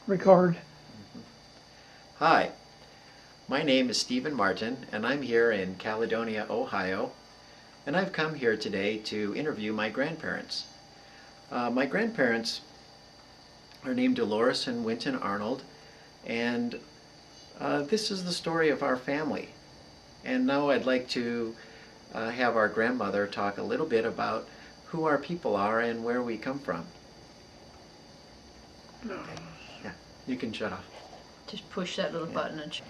Record. Hi, my name is Stephen Martin, and I'm here in Caledonia, Ohio, and I've come here today to interview my grandparents. My grandparents are named Dolores and Winton Arnold, and this is the story of our family. And now I'd like to have our grandmother talk a little bit about who our people are and where we come from. No. Okay. Yeah, you can shut off. Just push that little button and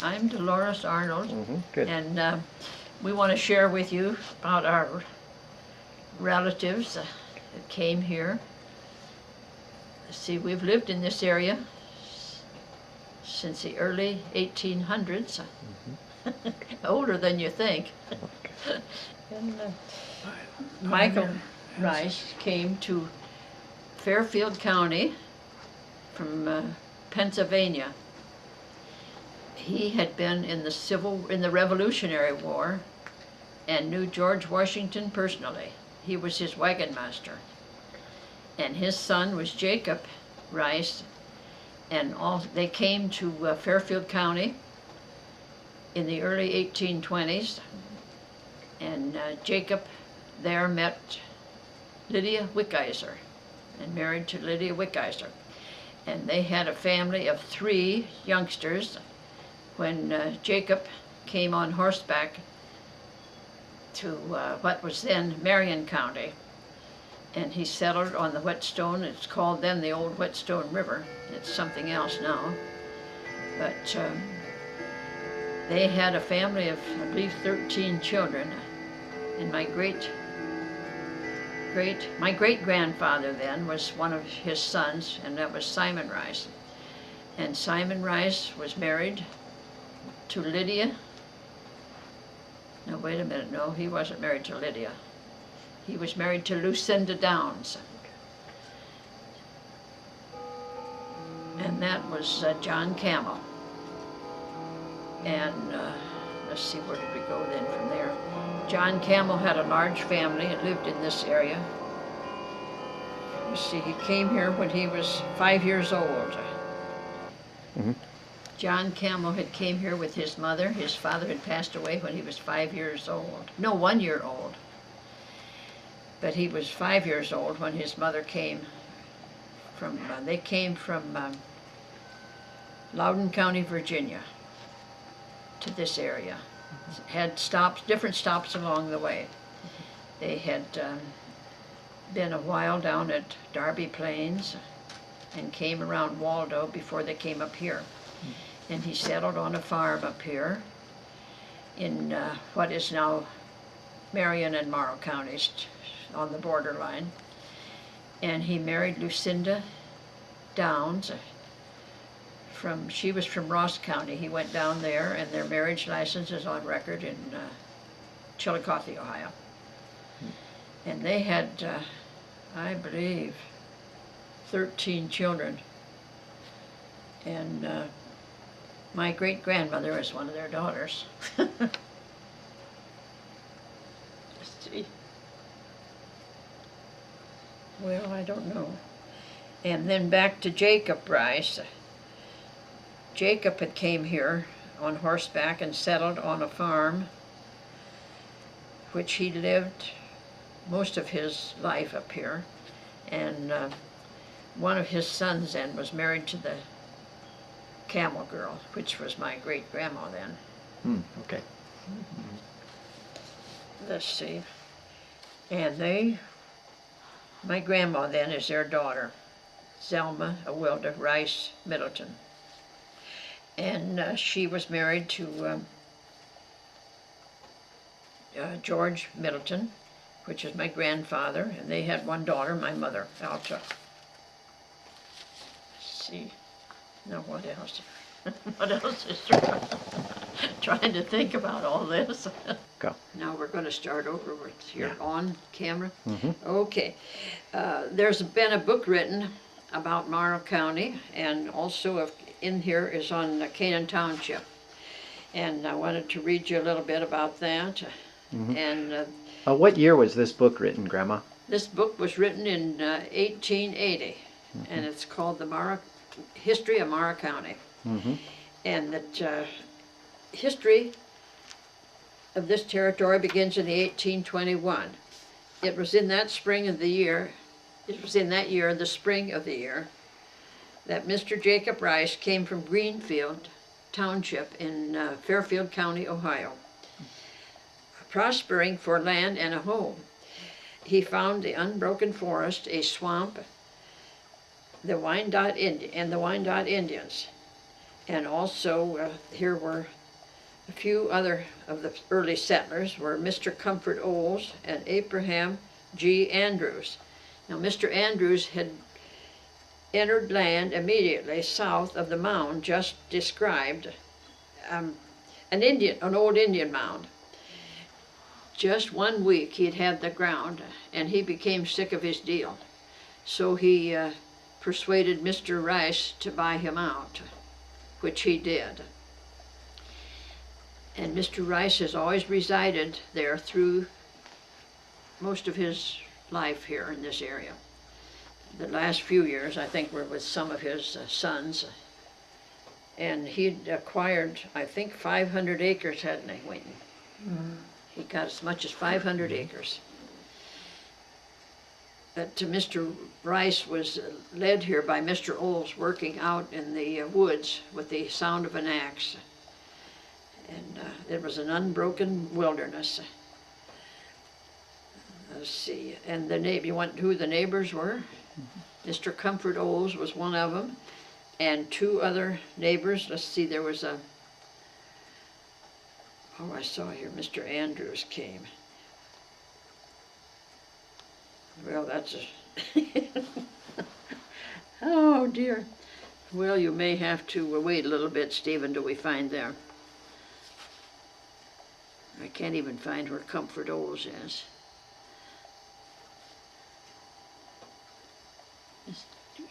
I'm Dolores Arnold, Good. and we want to share with you about our relatives that came here. See, we've lived in this area since the early 1800s, older than you think. And Michael Rice came to Fairfield County from Pennsylvania. He had been in the Revolutionary War and knew George Washington personally. He was his wagon master. And his son was Jacob Rice, and they came to Fairfield County in the early 1820s, and Jacob there met Lydia Wickizer and married to Lydia Wickizer. And they had a family of 3 youngsters when Jacob came on horseback to what was then Marion County. And he settled on the Whetstone. It's called then the old Whetstone River. It's something else now. But they had a family of, I believe, 13 children. And my great-grandfather then was one of his sons, and that was Simon Rice. And Simon Rice was married to Lydia. No, wait a minute, no, he wasn't married to Lydia. He was married to Lucinda Downs. And that was John Camel. And let's see, where did we go then from there? John Camel had a large family and lived in this area. You see, he came here when he was 5 years old. John Camel had came here with his mother. His father had passed away when he was 5 years old. No, 1 year old. But he was 5 years old when his mother came from, they came from Loudoun County, Virginia, to this area. Had stops, different stops along the way. They had been a while down at Darby Plains and came around Waldo before they came up here. And he settled on a farm up here in what is now Marion and Morrow counties, on the borderline. And he married Lucinda Downs. She was from Ross County. He went down there, and their marriage license is on record in Chillicothe, Ohio. And they had, I believe, 13 children. And my great-grandmother is one of their daughters. Let's see. Well, I don't know. And then back to Jacob Rice. Jacob had came here on horseback and settled on a farm, which he lived most of his life up here. And one of his sons then was married to the Camel girl, which was my great-grandma then. Okay. Let's see. And my grandma then is their daughter, Zelma Awilda Rice Middleton. And she was married to George Middleton, which is my grandfather, and they had one daughter, my mother, Alta. Let's see. Now what else? What else is there? Trying to think about all this. Go. Now we're going to start over with your on camera. Okay. There's been a book written about Morrow County, and also in here is on Canaan Township. And I wanted to read you a little bit about that. And what year was this book written, Grandma? This book was written in 1880, and it's called the History of Mara County. And that history of this territory begins in the 1821. It was in that spring of the year, the spring of the year, that Mr. Jacob Rice came from Greenfield Township in Fairfield County, Ohio, prospering for land and a home. He found the unbroken forest, a swamp, the Wyandotte Indians, and also here were a few other of the early settlers were Mr. Comfort Oles and Abraham G. Andrews. Now, Mr. Andrews had entered land immediately south of the mound just described, an old Indian mound. Just 1 week he'd had the ground, and he became sick of his deal. So he persuaded Mr. Rice to buy him out, which he did. And Mr. Rice has always resided there through most of his life here in this area. The last few years, I think, were with some of his sons. And he'd acquired, I think, 500 acres, hadn't he, Wayne? He got as much as 500 acres. But Mr. Rice was led here by Mr. Oles working out in the woods with the sound of an axe. And it was an unbroken wilderness. Let's see, and you want who the neighbors were? Mr. Comfort Oles was one of them, and 2 other neighbors. Let's see, there was I saw here, Mr. Andrews came. Well, that's oh dear. Well, you may have to wait a little bit, Stephen, till we find there. I can't even find where Comfort Oles is.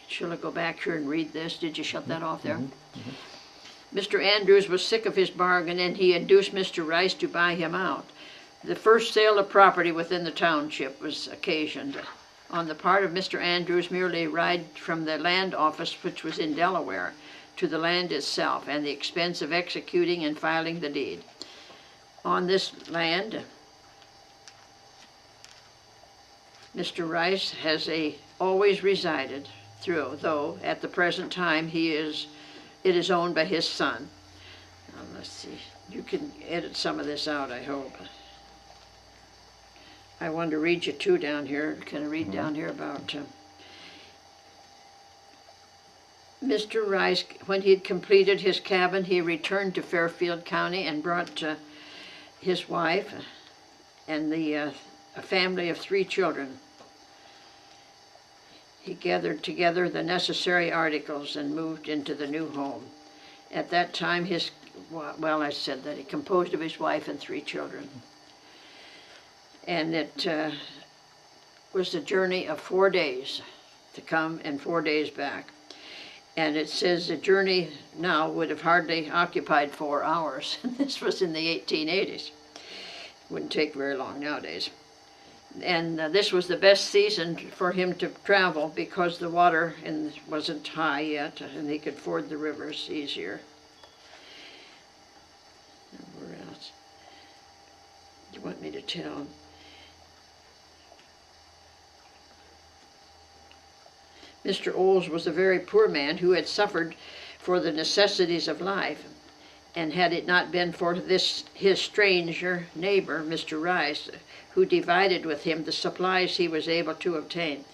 Shall I go back here and read this? Did you shut that off there? Mr. Andrews was sick of his bargain, and he induced Mr. Rice to buy him out. The first sale of property within the township was occasioned on the part of Mr. Andrews merely a ride from the land office, which was in Delaware, to the land itself, and the expense of executing and filing the deed. On this land, Mr. Rice has always resided through, though at the present time it is owned by his son. Let's see, you can edit some of this out, I hope. I wanted to read you 2 down here. Can I read down here about Mr. Rice, when he had completed his cabin, he returned to Fairfield County and brought his wife and a family of 3 children. He gathered together the necessary articles and moved into the new home. At that time, I said that he composed of his wife and 3 children. And it was a journey of 4 days to come and 4 days back. And it says the journey now would have hardly occupied 4 hours. This was in the 1880s. Wouldn't take very long nowadays. And this was the best season for him to travel because the water wasn't high yet, and he could ford the rivers easier. Where else? Do you want me to tell? Mr. Oles was a very poor man who had suffered for the necessities of life, and had it not been for his stranger neighbor, Mr. Rice, who divided with him the supplies he was able to obtain,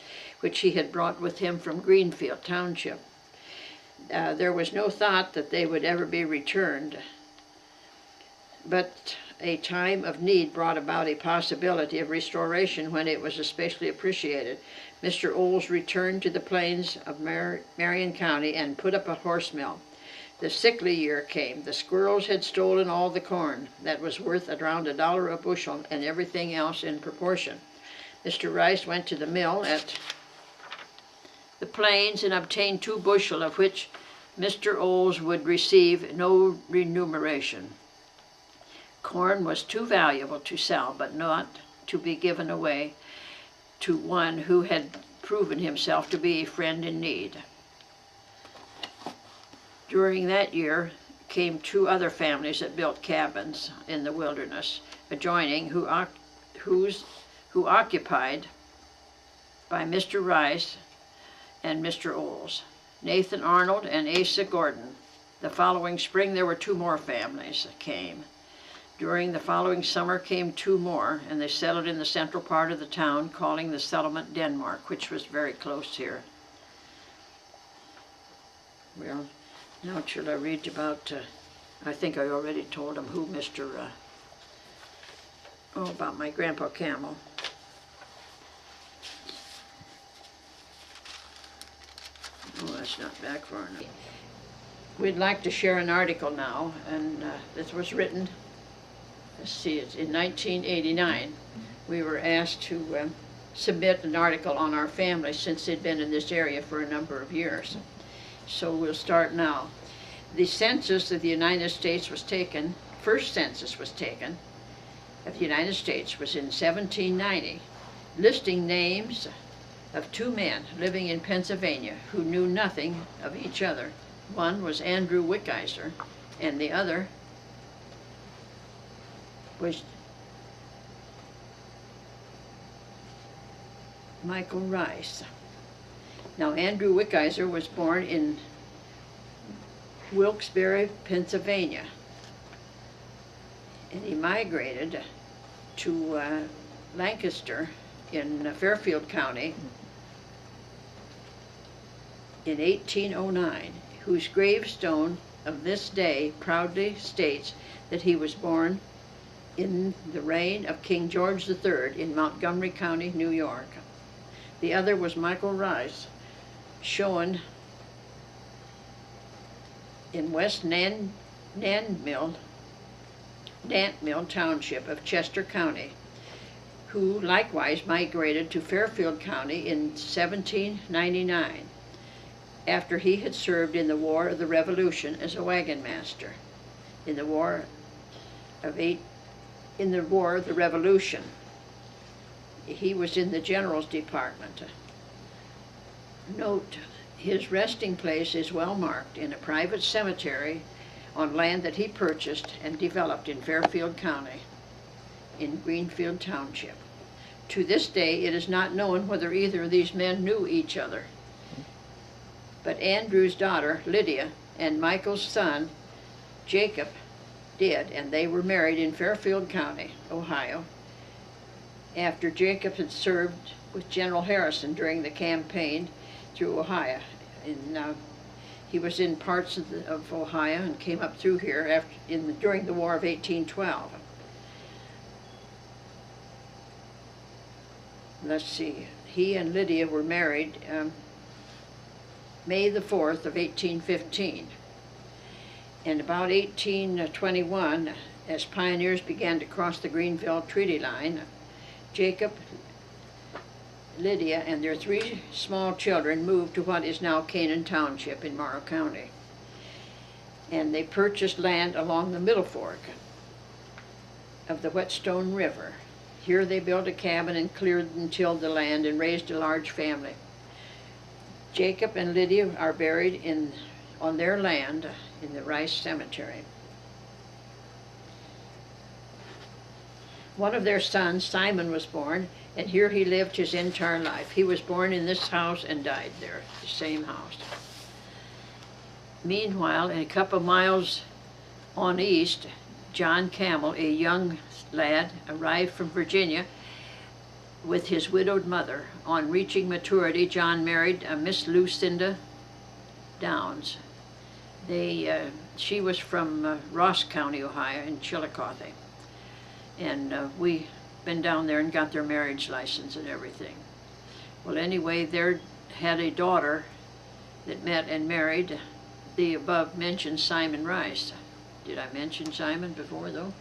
which he had brought with him from Greenfield Township, there was no thought that they would ever be returned. But a time of need brought about a possibility of restoration when it was especially appreciated. Mr. Oles returned to the plains of Marion County and put up a horse mill. The sickly year came. The squirrels had stolen all the corn that was worth around $1 a bushel, and everything else in proportion. Mr. Rice went to the mill at the plains and obtained 2 bushel, of which Mr. Oles would receive no remuneration. Corn was too valuable to sell, but not to be given away, to one who had proven himself to be a friend in need. During that year came two other families that built cabins in the wilderness adjoining, who occupied by Mr. Rice and Mr. Oles, Nathan Arnold and Asa Gordon. The following spring there were two more families that came. During the following summer came two more, and they settled in the central part of the town, calling the settlement Denmark, which was very close here. Well, now shall I read about, I think I already told them who about my Grandpa Camel. Oh, that's not back far enough. We'd like to share an article now, and this was written, let's see, it's in 1989. We were asked to submit an article on our family since they'd been in this area for a number of years. So we'll start now. The census of the United States was taken, first census was taken of the United States was in 1790, listing names of two men living in Pennsylvania who knew nothing of each other. One was Andrew Wickizer, and the other was Michael Rice. Now, Andrew Wickizer was born in Wilkes-Barre, Pennsylvania, and he migrated to Lancaster in Fairfield County in 1809, whose gravestone of this day proudly states that he was born in the reign of King George III in Montgomery County, New York. The other was Michael Rice, shown in West Nantmill Township of Chester County, who likewise migrated to Fairfield County in 1799 after he had served in the War of the Revolution as a wagon master. In the War of the Revolution, he was in the General's Department. Note, his resting place is well marked in a private cemetery on land that he purchased and developed in Fairfield County in Greenfield Township. To this day, it is not known whether either of these men knew each other. But Andrew's daughter, Lydia, and Michael's son, Jacob, did, and they were married in Fairfield County, Ohio, after Jacob had served with General Harrison during the campaign through Ohio. And he was in parts of Ohio and came up through here during the War of 1812. Let's see, he and Lydia were married May the 4th of 1815. And about 1821, as pioneers began to cross the Greenville Treaty Line, Jacob, Lydia, and their three small children moved to what is now Canaan Township in Morrow County. And they purchased land along the Middle Fork of the Whetstone River. Here they built a cabin and cleared and tilled the land and raised a large family. Jacob and Lydia are buried on their land in the Rice Cemetery. One of their sons, Simon, was born, and here he lived his entire life. He was born in this house and died there, the same house. Meanwhile, a couple miles on east, John Camel, a young lad, arrived from Virginia with his widowed mother. On reaching maturity, John married Miss Lucinda Downs. She was from Ross County, Ohio, in Chillicothe. And we been down there and got their marriage license and everything. Well, anyway, they had a daughter that met and married the above-mentioned Simon Rice. Did I mention Simon before, though?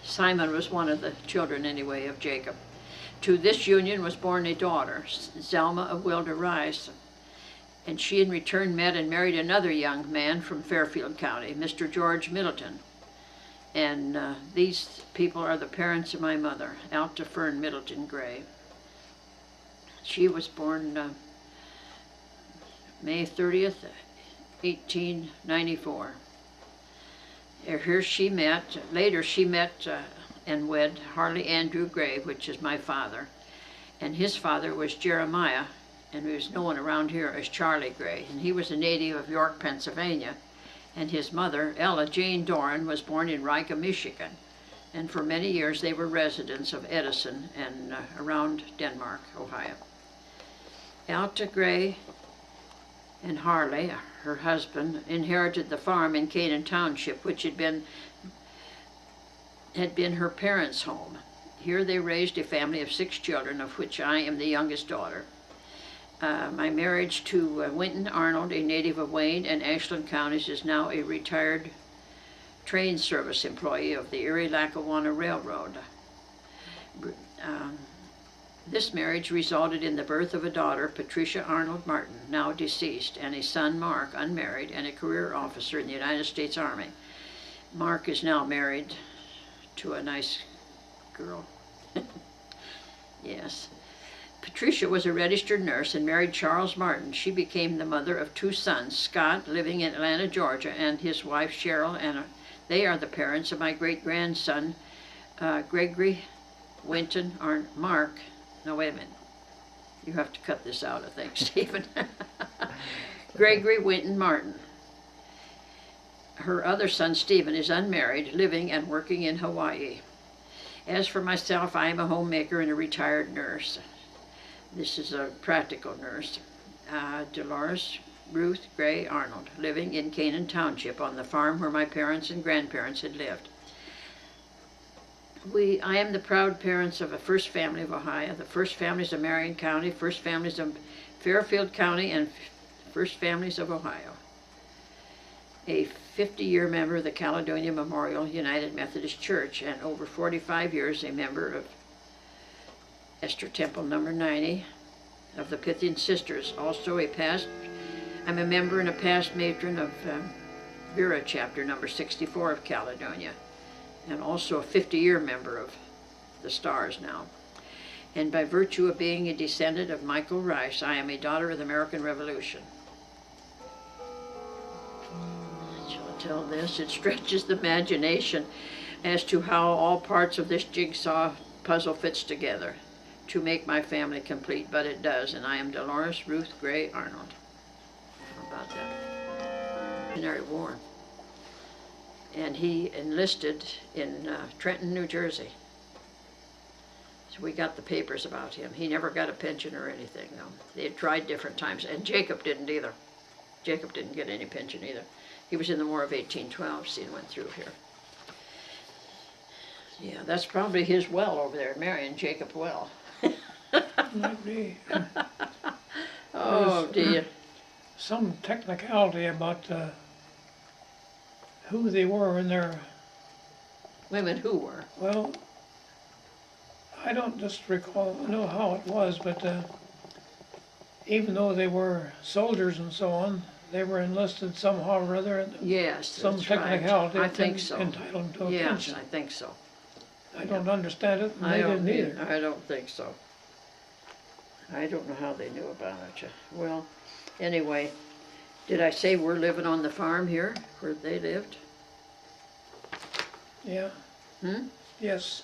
Simon was one of the children, anyway, of Jacob. To this union was born a daughter, Zelma of Wilder Rice, and she in return met and married another young man from Fairfield County, Mr. George Middleton. And these people are the parents of my mother, Alta Fern Middleton Gray. She was born May 30th, 1894. Here she met, later she met and wed Harley Andrew Gray, which is my father. And his father was Jeremiah, and he was known around here as Charlie Gray. And he was a native of York, Pennsylvania. And his mother, Ella Jane Doran, was born in Riga, Michigan. And for many years they were residents of Edison and around Denmark, Ohio. Alta Gray and Harley, her husband, inherited the farm in Canaan Township, which had been her parents' home. Here they raised a family of 6 children, of which I am the youngest daughter. My marriage to Winton Arnold, a native of Wayne and Ashland counties, is now a retired train service employee of the Erie-Lackawanna Railroad. This marriage resulted in the birth of a daughter, Patricia Arnold Martin, now deceased, and a son, Mark, unmarried, and a career officer in the United States Army. Mark is now married to a nice girl. Yes. Patricia was a registered nurse and married Charles Martin. She became the mother of 2 sons, Scott, living in Atlanta, Georgia, and his wife, Cheryl, and they are the parents of my great-grandson, Gregory Winton Mark. No, wait a minute. You have to cut this out, I think, Stephen. Gregory Winton Martin. Her other son, Stephen, is unmarried, living and working in Hawaii. As for myself, I am a homemaker and a retired nurse. This is a practical nurse. Dolores Ruth Gray Arnold, living in Canaan Township on the farm where my parents and grandparents had lived. I am the proud parents of a first family of Ohio, the first families of Marion County, first families of Fairfield County, and first families of Ohio. A 50-year member of the Caledonia Memorial United Methodist Church, and over 45 years a member of Esther Temple number 90 of the Pythian Sisters. Also I'm a member and a past matron of Vera chapter number 64 of Caledonia, and also a 50-year member of the Stars now. And by virtue of being a descendant of Michael Rice, I am a daughter of the American Revolution. Shall I tell this? It stretches the imagination as to how all parts of this jigsaw puzzle fits together to make my family complete, but it does, and I am Dolores Ruth Gray Arnold. How about that? Revolutionary War. And he enlisted in Trenton, New Jersey. So we got the papers about him. He never got a pension or anything, though. They had tried different times, and Jacob didn't either. Jacob didn't get any pension either. He was in the War of 1812, see, and went through here. Yeah, that's probably his well over there, Marion Jacob Well. Might be. Oh, dear. Some technicality about who they were in their... Women who were? Well, I don't just know how it was, but even though they were soldiers and so on, they were enlisted somehow or other. And yes, some that's technicality right. I think so. Entitled to a yes, pension. I think so. I don't understand it, and I they don't didn't either. I don't think so. I don't know how they knew about it. Well, anyway, did I say we're living on the farm here where they lived? Yeah. Hmm? Yes.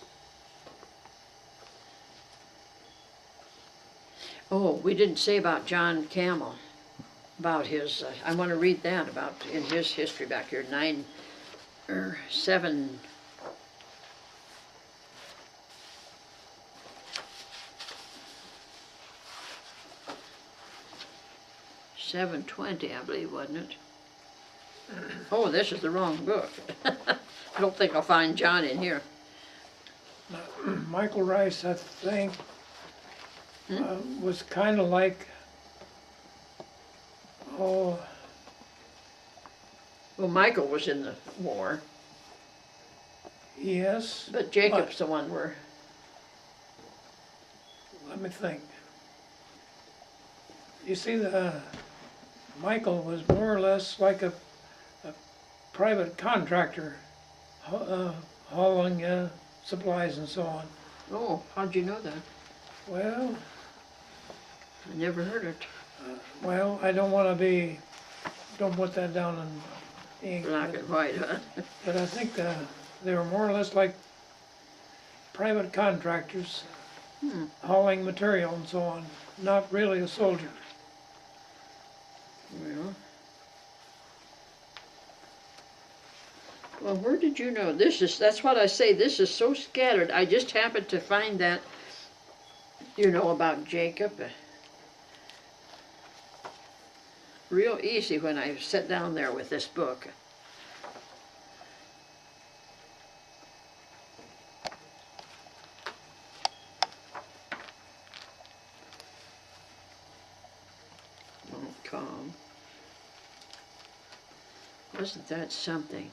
Oh, we didn't say about John Camel, about his, I want to read that about in his history back here, 720, I believe, wasn't it? Oh, this is the wrong book. I don't think I'll find John in here. Michael Rice, I think, was kind of like, well, Michael was in the war. Yes. But Jacob's the one where... Let me think. You see, Michael was more or less like a private contractor, hauling supplies and so on. Oh, how'd you know that? Well, I never heard it. Well, I don't want to be, don't put that down in ink. Black and white, huh? But I think they were more or less like private contractors hauling material and so on, not really a soldier. Well, where did you know? That's what I say, this is so scattered. I just happened to find that, about Jacob. Real easy when I sat down there with this book. Montcalm. Wasn't that something?